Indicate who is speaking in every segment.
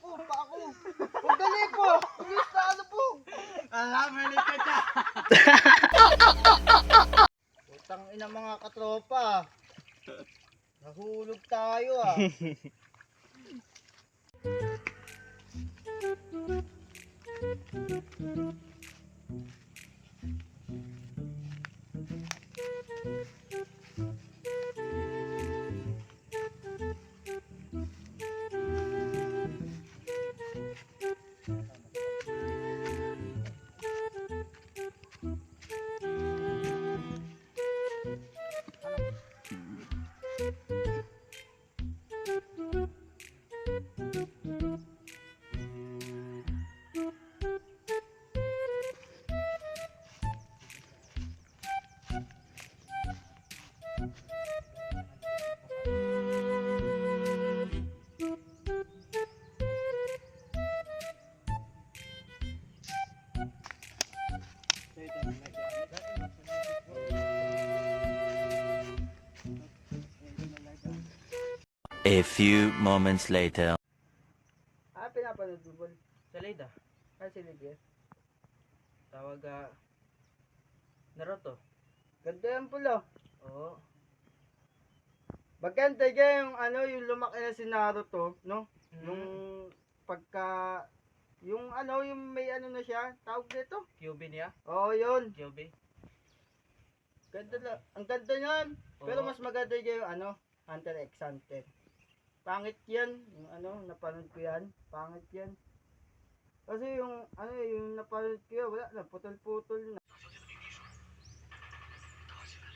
Speaker 1: po, pa ako. Huwag dali po. Bilis na ano po.
Speaker 2: Alam, malit ka dyan.
Speaker 1: Putang ina mga katropa. Nahulog tayo ah.
Speaker 3: A few moments later.
Speaker 1: Pinapanood mo ba?
Speaker 2: Sa Leyda.
Speaker 1: Si Lidia.
Speaker 2: Tawag Naruto.
Speaker 1: Ganda yan pula.
Speaker 2: Oo.
Speaker 1: Maganda dyan yung ano, yung lumaki na si Naruto, no? Yung pagka, yung ano, yung may ano na siya, tawag dito?
Speaker 2: QB niya.
Speaker 1: Oo, yun.
Speaker 2: QB.
Speaker 1: Ganda na. Ang ganda niyan. Pero
Speaker 2: Oo.
Speaker 1: mas maganda dyan yung ano, Hunter x Hunter. Pangit yan. Yung ano, napanood ko yan. Pangit yan. Kasi yung, ano, yung napanood ko yan, wala na, putol-putol na.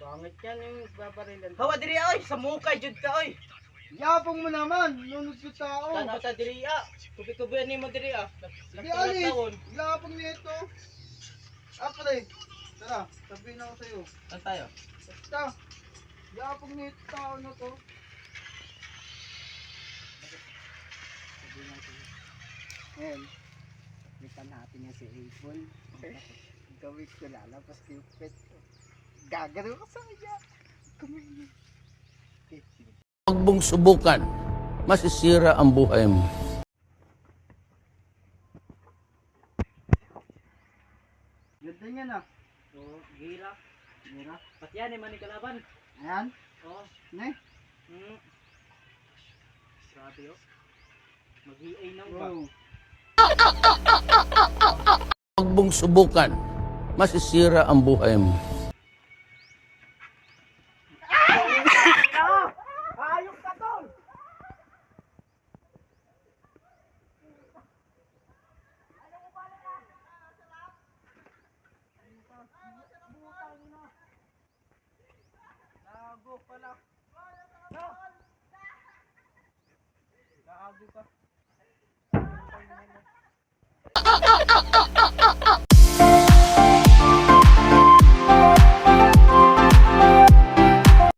Speaker 1: Pangit yan yung babarilan.
Speaker 2: Hawa diri oy, sa mukay jud ka oy.
Speaker 1: Yapong mo naman, nunod sa tao.
Speaker 2: Kana ta diri Kubi-kubi ni mo diri
Speaker 1: Hindi alis. Yapong nito. Pre. Tara, sabihin ako sa'yo.
Speaker 2: Saan tayo?
Speaker 1: Basta. Yapong nito tao na to. Ngayon, lipan natin niya si Apple. Gawin ko lalabas yung pet ko. Gagano ka sa kanya. Kumain.
Speaker 4: Huwag mong subukan, masisira ang buhay mo.
Speaker 1: Ganda niya na.
Speaker 2: Oo, gira.
Speaker 1: Mira.
Speaker 2: Pati yan man ni kalaban.
Speaker 1: Ayan.
Speaker 2: Oo.
Speaker 1: Ne?
Speaker 2: Grabe yo. Mag-iay nang ba?
Speaker 1: Wow.
Speaker 4: Huwag mong subukan, masisira ang buhay mo.
Speaker 1: Ayok ka tol! Lago pala. Lago ka.